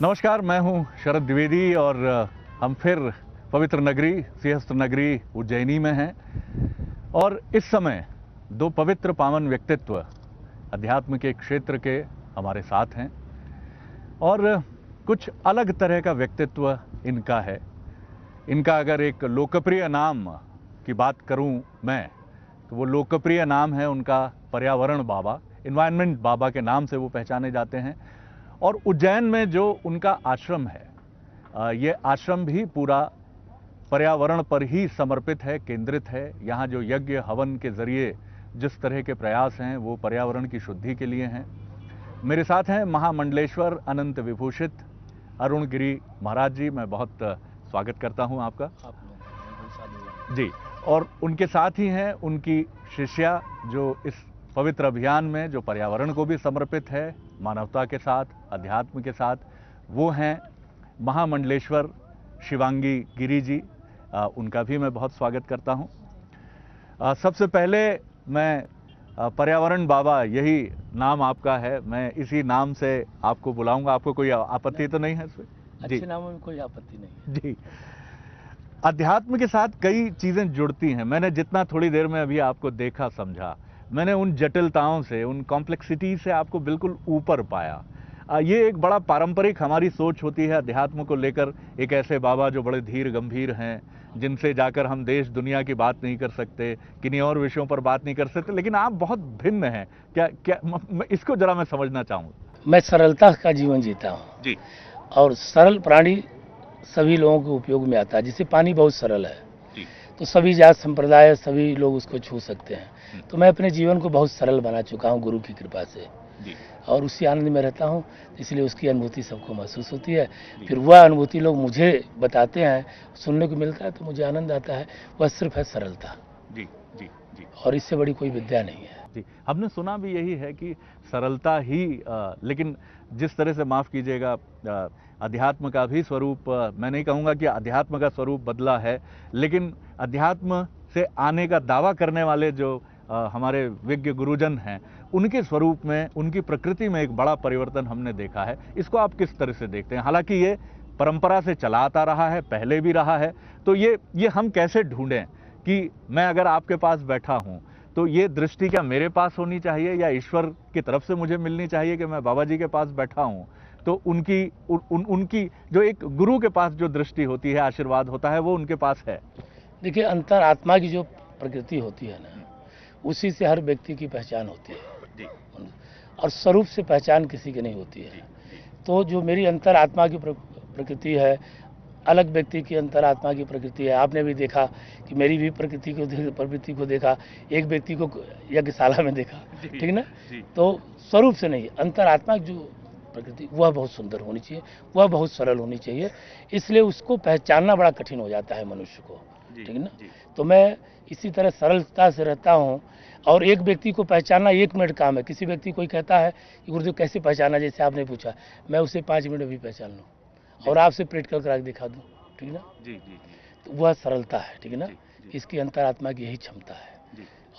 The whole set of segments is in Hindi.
नमस्कार, मैं हूं शरद द्विवेदी और हम फिर पवित्र नगरी सिंहस्थ नगरी उज्जैनी में हैं। और इस समय दो पवित्र पावन व्यक्तित्व अध्यात्म के क्षेत्र के हमारे साथ हैं और कुछ अलग तरह का व्यक्तित्व इनका है। इनका अगर एक लोकप्रिय नाम की बात करूं मैं, तो वो लोकप्रिय नाम है उनका पर्यावरण बाबा, इन्वायरमेंट बाबा के नाम से वो पहचाने जाते हैं। और उज्जैन में जो उनका आश्रम है, ये आश्रम भी पूरा पर्यावरण पर ही समर्पित है, केंद्रित है। यहाँ जो यज्ञ हवन के जरिए जिस तरह के प्रयास हैं वो पर्यावरण की शुद्धि के लिए हैं। मेरे साथ हैं महामंडलेश्वर अनंत विभूषित अरुण गिरी महाराज जी। मैं बहुत स्वागत करता हूँ आपका। जी। और उनके साथ ही हैं उनकी शिष्या जो इस पवित्र अभियान में जो पर्यावरण को भी समर्पित है, मानवता के साथ, अध्यात्म के साथ, वो हैं महामंडलेश्वर शिवांगी गिरी जी। उनका भी मैं बहुत स्वागत करता हूं। सबसे पहले मैं पर्यावरण बाबा, यही नाम आपका है, मैं इसी नाम से आपको बुलाऊंगा। आपको कोई आपत्ति तो नहीं है इसमें? अच्छे नामों में कोई आपत्ति नहीं। जी। अध्यात्म के साथ कई चीजें जुड़ती हैं। मैंने जितना थोड़ी देर में अभी आपको देखा, समझा, मैंने उन जटिलताओं से, उन कॉम्प्लेक्सिटी से आपको बिल्कुल ऊपर पाया। ये एक बड़ा पारंपरिक हमारी सोच होती है अध्यात्म को लेकर। एक ऐसे बाबा जो बड़े धीर गंभीर हैं, जिनसे जाकर हम देश दुनिया की बात नहीं कर सकते, किन्हीं और विषयों पर बात नहीं कर सकते, लेकिन आप बहुत भिन्न हैं। क्या इसको जरा मैं समझना चाहूँगा। मैं सरलता का जीवन जीता हूँ जी। और सरल प्राणी सभी लोगों के उपयोग में आता है। जैसे पानी बहुत सरल है जी। तो सभी जात संप्रदाय सभी लोग उसको छू सकते हैं। तो मैं अपने जीवन को बहुत सरल बना चुका हूँ गुरु की कृपा से जी। और उसी आनंद में रहता हूँ, इसलिए उसकी अनुभूति सबको महसूस होती है। फिर वह अनुभूति लोग मुझे बताते हैं, सुनने को मिलता है तो मुझे आनंद आता है। वह सिर्फ है सरलता। जी जी जी। और इससे बड़ी कोई विद्या नहीं है। जी, हमने सुना भी यही है कि सरलता ही, लेकिन जिस तरह से, माफ़ कीजिएगा, अध्यात्म का भी स्वरूप, मैं नहीं कहूँगा कि अध्यात्म का स्वरूप बदला है, लेकिन अध्यात्म से आने का दावा करने वाले जो हमारे विज्ञ गुरुजन हैं, उनके स्वरूप में, उनकी प्रकृति में एक बड़ा परिवर्तन हमने देखा है। इसको आप किस तरह से देखते हैं? हालांकि ये परंपरा से चला आता रहा है, पहले भी रहा है, तो ये हम कैसे ढूंढें कि मैं अगर आपके पास बैठा हूं तो ये दृष्टि क्या मेरे पास होनी चाहिए या ईश्वर की तरफ से मुझे मिलनी चाहिए कि मैं बाबा जी के पास बैठा हूं तो उनकी जो एक गुरु के पास जो दृष्टि होती है, आशीर्वाद होता है, वो उनके पास है? देखिए, अंतर आत्मा की जो प्रकृति होती है ना, उसी से हर व्यक्ति की पहचान होती है और स्वरूप से पहचान किसी की नहीं होती है। तो जो मेरी अंतर आत्मा की प्रकृति है, अलग व्यक्ति की अंतर आत्मा की प्रकृति है। आपने भी देखा कि मेरी भी प्रवृत्ति को देखा, एक व्यक्ति को यज्ञशाला में देखा, ठीक ना? तो स्वरूप से नहीं, अंतर आत्मा की जो प्रकृति वह बहुत सुंदर होनी चाहिए, वह बहुत सरल होनी चाहिए। इसलिए उसको पहचानना बड़ा कठिन हो जाता है मनुष्य को, ठीक ना? तो मैं इसी तरह सरलता से रहता हूँ और एक व्यक्ति को पहचानना 1 मिनट काम है। किसी व्यक्ति कोई कहता है कि गुरुदेव कैसे पहचाना, जैसे आपने पूछा, मैं उसे 5 मिनट भी पहचान लूँ और आपसे प्रैक्टिकल करा के दिखा दूँ, ठीक ना? जी जी। तो वह सरलता है, ठीक ना? इसकी अंतरात्मा की यही क्षमता है।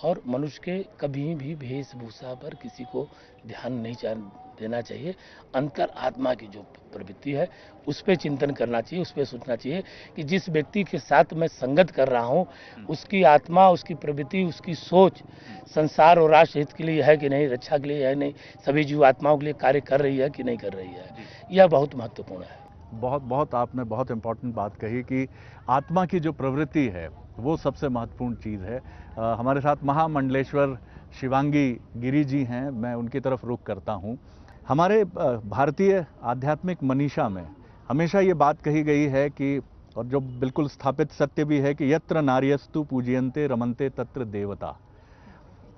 और मनुष्य के कभी भी वेशभूषा पर किसी को ध्यान नहीं देना चाहिए। अंतर आत्मा की जो प्रवृत्ति है उस पर चिंतन करना चाहिए, उस पर सोचना चाहिए कि जिस व्यक्ति के साथ मैं संगत कर रहा हूँ उसकी आत्मा, उसकी प्रवृत्ति, उसकी सोच संसार और राष्ट्र हित के लिए है कि नहीं, रक्षा के लिए है नहीं, सभी जीव आत्माओं के लिए कार्य कर रही है कि नहीं कर रही है। यह बहुत महत्वपूर्ण है। बहुत आपने बहुत इम्पोर्टेंट बात कही कि आत्मा की जो प्रवृत्ति है वो सबसे महत्वपूर्ण चीज़ है। हमारे साथ महामंडलेश्वर शिवांगी गिरी जी हैं, मैं उनकी तरफ रुख करता हूँ। हमारे भारतीय आध्यात्मिक मनीषा में हमेशा ये बात कही गई है कि, और जो बिल्कुल स्थापित सत्य भी है, कि यत्र नार्यस्तु पूजयन्ते रमन्ते तत्र देवता।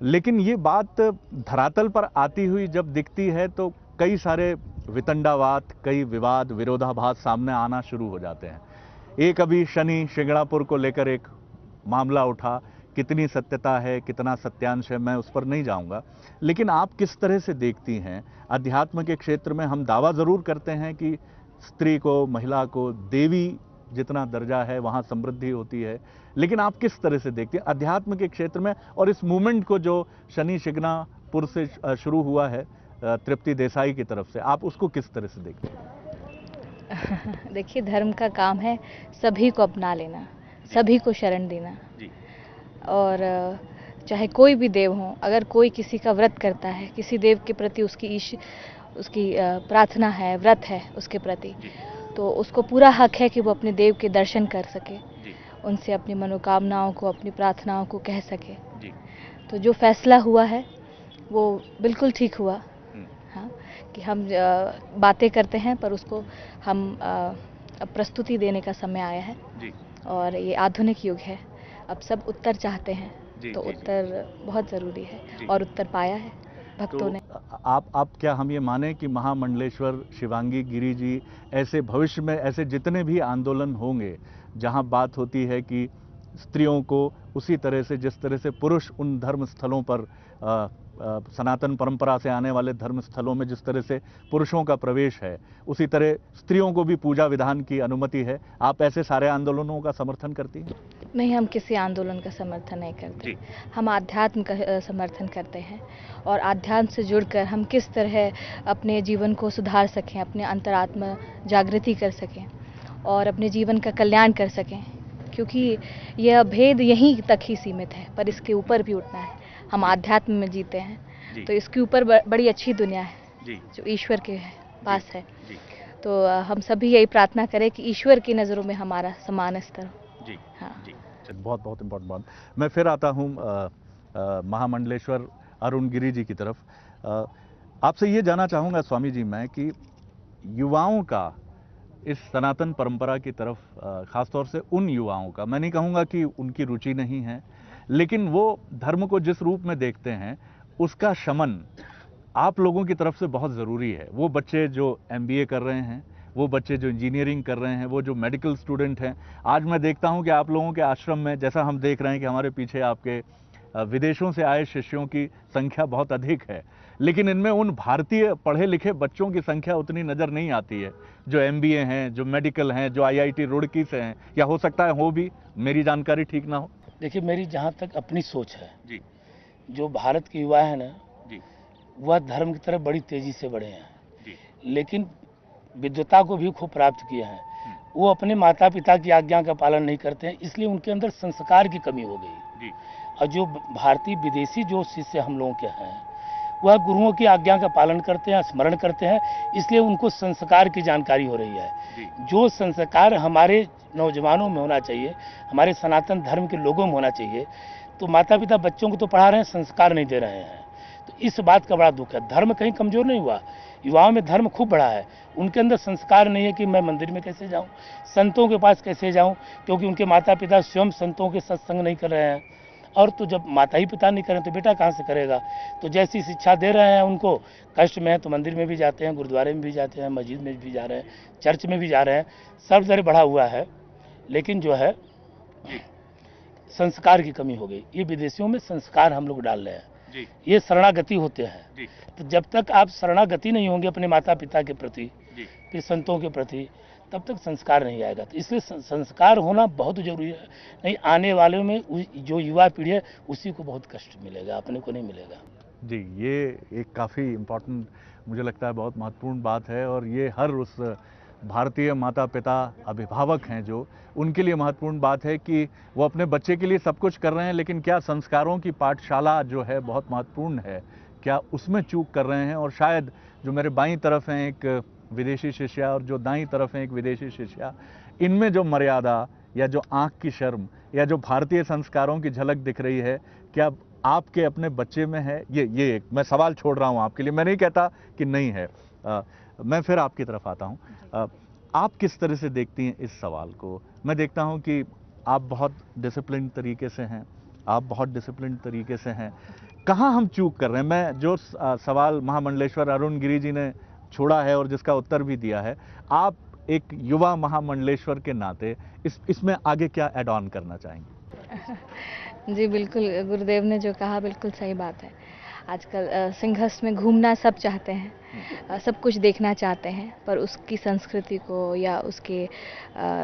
लेकिन ये बात धरातल पर आती हुई जब दिखती है तो कई सारे वितंडावाद, कई विवाद, विरोधाभास सामने आना शुरू हो जाते हैं। एक अभी शनि शिंगणापुर को लेकर एक मामला उठा, कितनी सत्यता है, कितना सत्यांश है, मैं उस पर नहीं जाऊंगा। लेकिन आप किस तरह से देखती हैं अध्यात्म के क्षेत्र में? हम दावा जरूर करते हैं कि स्त्री को, महिला को देवी जितना दर्जा है वहाँ समृद्धि होती है, लेकिन आप किस तरह से देखते हैं अध्यात्म के क्षेत्र में और इस मूवमेंट को जो शनि शिंगणापुर से शुरू हुआ है तृप्ति देसाई की तरफ से, आप उसको किस तरह से देखते हैं? देखिए, धर्म का काम है सभी को अपना लेना, सभी को शरण देना। और चाहे कोई भी देव हो, अगर कोई किसी का व्रत करता है, किसी देव के प्रति उसकी प्रार्थना है, व्रत है उसके प्रति, तो उसको पूरा हक है कि वो अपने देव के दर्शन कर सके, उनसे अपनी मनोकामनाओं को, अपनी प्रार्थनाओं को कह सके। तो जो फैसला हुआ है वो बिल्कुल ठीक हुआ। हाँ, कि हम बातें करते हैं पर उसको हम अब प्रस्तुति देने का समय आया है। और ये आधुनिक युग है, अब सब उत्तर चाहते हैं, तो उत्तर बहुत ज़रूरी है और उत्तर पाया है भक्तों ने। आप क्या हम ये माने कि महामंडलेश्वर शिवांगी गिरी जी ऐसे भविष्य में ऐसे जितने भी आंदोलन होंगे जहां बात होती है कि स्त्रियों को उसी तरह से जिस तरह से पुरुष उन धर्म स्थलों पर सनातन परंपरा से आने वाले धर्म स्थलों में जिस तरह से पुरुषों का प्रवेश है, उसी तरह स्त्रियों को भी पूजा विधान की अनुमति है। आप ऐसे सारे आंदोलनों का समर्थन करती हैं? नहीं, हम किसी आंदोलन का समर्थन नहीं करते। हम आध्यात्म का समर्थन करते हैं और आध्यात्म से जुड़कर हम किस तरह अपने जीवन को सुधार सकें, अपने अंतरात्मा जागृति कर सकें और अपने जीवन का कल्याण कर सकें, क्योंकि यह भेद यहीं तक ही सीमित है, पर इसके ऊपर भी उठना है। हम आध्यात्म में जीते हैं, तो इसके ऊपर बड़ी अच्छी दुनिया है जो ईश्वर के पास है। तो हम सभी यही प्रार्थना करें कि ईश्वर की नज़रों में हमारा समान स्तर हो। हाँ। बहुत बहुत इम्पोर्टेंट बात। मैं फिर आता हूँ महामंडलेश्वर अरुण गिरी जी की तरफ। आपसे ये जानना चाहूँगा स्वामी जी मैं कि युवाओं का इस सनातन परंपरा की तरफ, खासतौर से उन युवाओं का, मैं नहीं कहूँगा कि उनकी रुचि नहीं है, लेकिन वो धर्म को जिस रूप में देखते हैं उसका शमन आप लोगों की तरफ से बहुत ज़रूरी है। वो बच्चे जो MBA कर रहे हैं, वो बच्चे जो इंजीनियरिंग कर रहे हैं, वो जो मेडिकल स्टूडेंट हैं, आज मैं देखता हूं कि आप लोगों के आश्रम में, जैसा हम देख रहे हैं कि हमारे पीछे आपके विदेशों से आए शिष्यों की संख्या बहुत अधिक है, लेकिन इनमें उन भारतीय पढ़े लिखे बच्चों की संख्या उतनी नज़र नहीं आती है जो MBA हैं, जो मेडिकल हैं, जो IIT रुड़की से हैं, या हो सकता है हो भी, मेरी जानकारी ठीक ना हो। देखिए, मेरी जहाँ तक अपनी सोच है, जो भारत के युवा है ना, वह धर्म की तरफ बड़ी तेजी से बढ़े हैं, लेकिन विद्वता को भी खूब प्राप्त किए हैं। वो अपने माता पिता की आज्ञा का पालन नहीं करते हैं, इसलिए उनके अंदर संस्कार की कमी हो गई। और जो भारतीय विदेशी जो शिष्य हम लोगों के हैं, वह गुरुओं की आज्ञा का पालन करते हैं, स्मरण करते हैं, इसलिए उनको संस्कार की जानकारी हो रही है। जो संस्कार हमारे नौजवानों में होना चाहिए, हमारे सनातन धर्म के लोगों में होना चाहिए, तो माता पिता बच्चों को तो पढ़ा रहे हैं, संस्कार नहीं दे रहे हैं। तो इस बात का बड़ा दुख है। धर्म कहीं कमजोर नहीं हुआ, युवाओं में धर्म खूब बढ़ा है। उनके अंदर संस्कार नहीं है कि मैं मंदिर में कैसे जाऊं, संतों के पास कैसे जाऊं, क्योंकि उनके माता पिता स्वयं संतों के सत्संग नहीं कर रहे हैं। और तो जब माता ही पिता नहीं करें तो बेटा कहाँ से करेगा। तो जैसी शिक्षा दे रहे हैं उनको, कष्ट में है तो मंदिर में भी जाते हैं, गुरुद्वारे में भी जाते हैं, मस्जिद में भी जा रहे हैं, चर्च में भी जा रहे हैं, सब तरह बढ़ा हुआ है, लेकिन जो है संस्कार की कमी हो गई। ये विदेशियों में संस्कार हम लोग डाल रहे हैं, ये शरणागति होते हैं। तो जब तक आप शरणागति नहीं होंगे अपने माता पिता के प्रति, फिर संतों के प्रति, तब तक संस्कार नहीं आएगा। तो इसलिए संस्कार होना बहुत जरूरी है, नहीं आने वाले में जो युवा पीढ़ी है उसी को बहुत कष्ट मिलेगा, अपने को नहीं मिलेगा। जी, ये एक काफ़ी इम्पोर्टेंट, मुझे लगता है बहुत महत्वपूर्ण बात है, और ये हर उस भारतीय माता पिता अभिभावक हैं जो, उनके लिए महत्वपूर्ण बात है कि वो अपने बच्चे के लिए सब कुछ कर रहे हैं, लेकिन क्या संस्कारों की पाठशाला जो है बहुत महत्वपूर्ण है, क्या उसमें चूक कर रहे हैं। और शायद जो मेरे बाईं तरफ हैं एक विदेशी शिष्या और जो दाईं तरफ हैं एक विदेशी शिष्या, इनमें जो मर्यादा या जो आँख की शर्म या जो भारतीय संस्कारों की झलक दिख रही है, क्या आपके अपने बच्चे में है? ये एक मैं सवाल छोड़ रहा हूँ आपके लिए, मैं नहीं कहता कि नहीं है। मैं फिर आपकी तरफ आता हूँ। आप किस तरह से देखती हैं इस सवाल को? मैं देखता हूँ कि आप बहुत डिसिप्लिन तरीके से हैं, आप बहुत डिसिप्लिन तरीके से हैं। कहाँ हम चूक कर रहे हैं? मैं जो सवाल महामंडलेश्वर अरुण गिरी जी ने छोड़ा है और जिसका उत्तर भी दिया है, आप एक युवा महामंडलेश्वर के नाते इसमें आगे क्या ऐड ऑन करना चाहेंगे? जी बिल्कुल, गुरुदेव ने जो कहा बिल्कुल सही बात है। आजकल सिंहस्थ में घूमना सब चाहते हैं, सब कुछ देखना चाहते हैं, पर उसकी संस्कृति को या उसके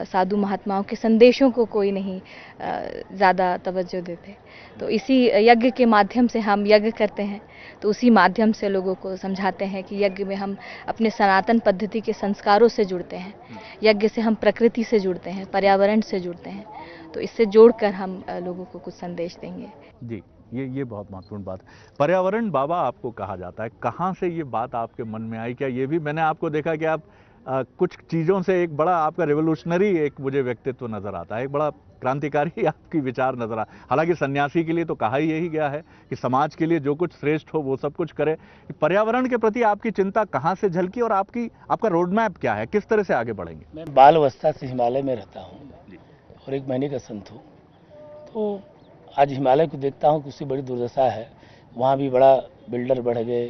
साधु महात्माओं के संदेशों को कोई नहीं ज़्यादा तवज्जो देते। तो इसी यज्ञ के माध्यम से हम यज्ञ करते हैं, तो उसी माध्यम से लोगों को समझाते हैं कि यज्ञ में हम अपने सनातन पद्धति के संस्कारों से जुड़ते हैं, यज्ञ से हम प्रकृति से जुड़ते हैं, पर्यावरण से जुड़ते हैं। तो इससे जोड़कर हम लोगों को कुछ संदेश देंगे। जी, ये बहुत महत्वपूर्ण बात है। पर्यावरण बाबा आपको कहा जाता है, कहाँ से ये बात आपके मन में आई? क्या ये भी मैंने आपको देखा कि आप कुछ चीज़ों से एक बड़ा आपका रेवोल्यूशनरी एक मुझे व्यक्तित्व नज़र आता है, एक बड़ा क्रांतिकारी आपकी विचार नज़र आ। हालांकि सन्यासी के लिए तो कहा ही यही गया है कि समाज के लिए जो कुछ श्रेष्ठ हो वो सब कुछ करे। पर्यावरण के प्रति आपकी चिंता कहाँ से झलकी और आपका रोड मैप क्या है, किस तरह से आगे बढ़ेंगे? मैं बाल अवस्था से हिमालय में रहता हूँ और 1 महीने का संत हूँ। तो आज हिमालय को देखता हूँ कि उसकी बड़ी दुर्दशा है। वहाँ भी बड़ा बिल्डर बढ़ गए,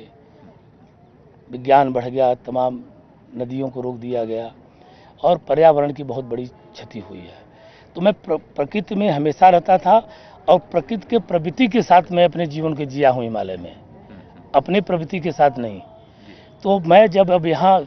विज्ञान बढ़ गया, तमाम नदियों को रोक दिया गया और पर्यावरण की बहुत बड़ी क्षति हुई है। तो मैं प्रकृति में हमेशा रहता था और प्रकृति के प्रवृत्ति के साथ मैं अपने जीवन को जिया हूँ हिमालय में, अपने प्रवृत्ति के साथ नहीं। तो मैं जब अब यहाँ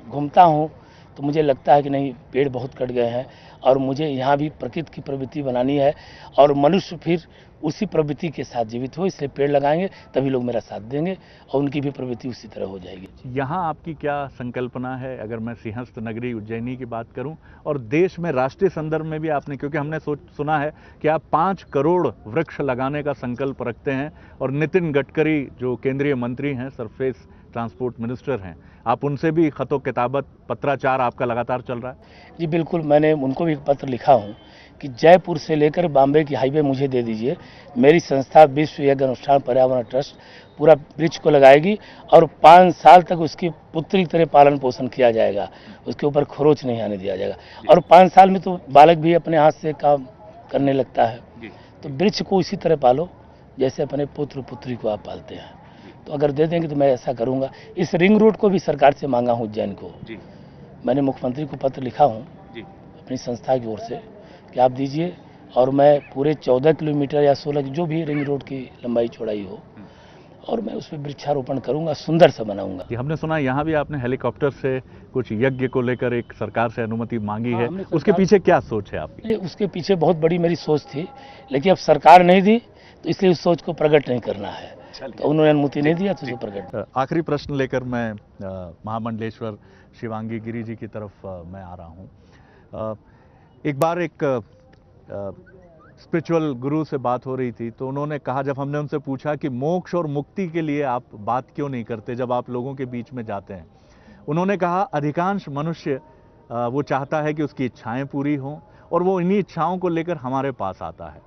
घूमता हूँ तो मुझे लगता है कि नहीं, पेड़ बहुत कट गए हैं और मुझे यहाँ भी प्रकृति की प्रवृत्ति बनानी है और मनुष्य फिर उसी प्रवृत्ति के साथ जीवित हो। इसलिए पेड़ लगाएंगे तभी लोग मेरा साथ देंगे और उनकी भी प्रवृत्ति उसी तरह हो जाएगी। यहाँ आपकी क्या संकल्पना है? अगर मैं सिंहस्थ नगरी उज्जैनी की बात करूं और देश में राष्ट्रीय संदर्भ में भी आपने, क्योंकि हमने सुना है कि आप 5 करोड़ वृक्ष लगाने का संकल्प रखते हैं और नितिन गडकरी जो केंद्रीय मंत्री हैं, सरफेस ट्रांसपोर्ट मिनिस्टर हैं, आप उनसे भी खतो किताबत पत्राचार आपका लगातार चल रहा है? जी बिल्कुल, मैंने उनको भी एक पत्र लिखा हूँ कि जयपुर से लेकर बॉम्बे की हाईवे मुझे दे दीजिए। मेरी संस्था विश्व यज्ञ अनुष्ठान पर्यावरण ट्रस्ट पूरा वृक्ष को लगाएगी और 5 साल तक उसकी पुत्री की तरह पालन पोषण किया जाएगा, उसके ऊपर खरोच नहीं आने दिया जाएगा। और 5 साल में तो बालक भी अपने हाथ से काम करने लगता है। तो वृक्ष को इसी तरह पालो जैसे अपने पुत्र पुत्री को आप पालते हैं। तो अगर दे देंगे तो मैं ऐसा करूँगा। इस रिंग रोड को भी सरकार से मांगा हूँ उज्जैन को। मैंने मुख्यमंत्री को पत्र लिखा हूँ अपनी संस्था की ओर से कि आप दीजिए और मैं पूरे 14 किलोमीटर या 16 जो भी रिंग रोड की लंबाई चौड़ाई हो और मैं उस पर वृक्षारोपण करूंगा, सुंदर सा बनाऊंगा। हमने सुना यहाँ भी आपने हेलीकॉप्टर से कुछ यज्ञ को लेकर एक सरकार से अनुमति मांगी है, हमने उसके पीछे क्या सोच है आपकी? उसके पीछे बहुत बड़ी मेरी सोच थी, लेकिन अब सरकार नहीं दी तो इसलिए उस सोच को प्रकट नहीं करना है। तो उन्होंने अनुमति नहीं दिया तो प्रकट। आखिरी प्रश्न लेकर मैं महामंडलेश्वर शिवांगी गिरी जी की तरफ मैं आ रहा हूँ। एक बार एक स्पिरिचुअल गुरु से बात हो रही थी तो उन्होंने कहा, जब हमने उनसे पूछा कि मोक्ष और मुक्ति के लिए आप बात क्यों नहीं करते जब आप लोगों के बीच में जाते हैं, उन्होंने कहा अधिकांश मनुष्य वो चाहता है कि उसकी इच्छाएं पूरी हों और वो इन्हीं इच्छाओं को लेकर हमारे पास आता है।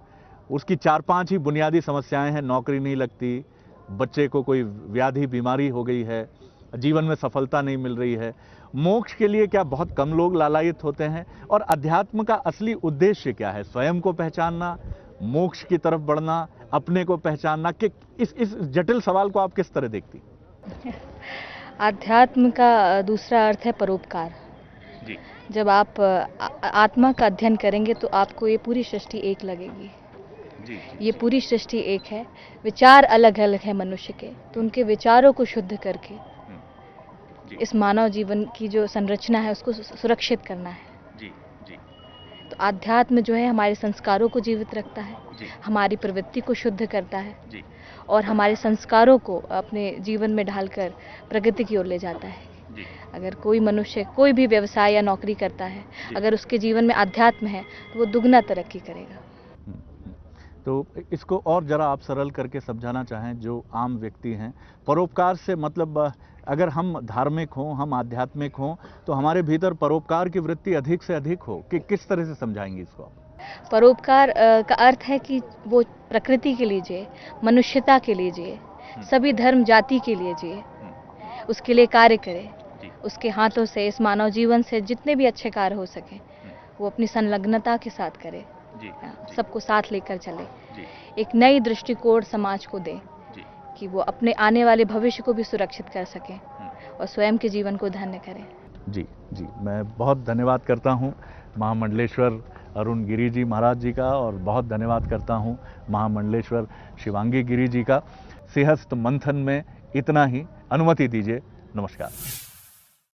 उसकी 4-5 ही बुनियादी समस्याएं हैं, नौकरी नहीं लगती, बच्चे को कोई व्याधि बीमारी हो गई है, जीवन में सफलता नहीं मिल रही है। मोक्ष के लिए क्या बहुत कम लोग लालायित होते हैं? और अध्यात्म का असली उद्देश्य क्या है? स्वयं को पहचानना, मोक्ष की तरफ बढ़ना, अपने को पहचानना, कि इस जटिल सवाल को आप किस तरह देखती? अध्यात्म का दूसरा अर्थ है परोपकार। जब आप आत्मा का अध्ययन करेंगे तो आपको ये पूरी सृष्टि एक लगेगी। ये पूरी सृष्टि एक है, विचार अलग अलग है मनुष्य के, तो उनके विचारों को शुद्ध करके इस मानव जीवन की जो संरचना है उसको सुरक्षित करना है। तो आध्यात्म जो है हमारे संस्कारों को जीवित रखता है, हमारी प्रवृत्ति को शुद्ध करता है और हमारे संस्कारों को अपने जीवन में ढालकर प्रगति की ओर ले जाता है। अगर कोई मनुष्य कोई भी व्यवसाय या नौकरी करता है, अगर उसके जीवन में आध्यात्म है तो वो दुगना तरक्की करेगा। तो इसको और जरा आप सरल करके समझाना चाहें जो आम व्यक्ति हैं, परोपकार से मतलब अगर हम धार्मिक हों, हम आध्यात्मिक हों तो हमारे भीतर परोपकार की वृत्ति अधिक से अधिक हो, कि किस तरह से समझाएंगे इसको? परोपकार का अर्थ है कि वो प्रकृति के लिए जिए, मनुष्यता के लिए जिए, सभी धर्म जाति के लिए जिए, उसके लिए कार्य करे, उसके हाथों से इस मानव जीवन से जितने भी अच्छे कार्य हो सके वो अपनी संलग्नता के साथ करे, सबको साथ लेकर चले, एक नई दृष्टिकोण समाज को दे कि वो अपने आने वाले भविष्य को भी सुरक्षित कर सके और स्वयं के जीवन को धन्य करें। जी, मैं बहुत धन्यवाद करता हूँ महामंडलेश्वर अरुण गिरी जी महाराज जी का, और बहुत धन्यवाद करता हूँ महामंडलेश्वर शिवांगी गिरी जी का। सिंहस्थ मंथन में इतना ही, अनुमति दीजिए, नमस्कार।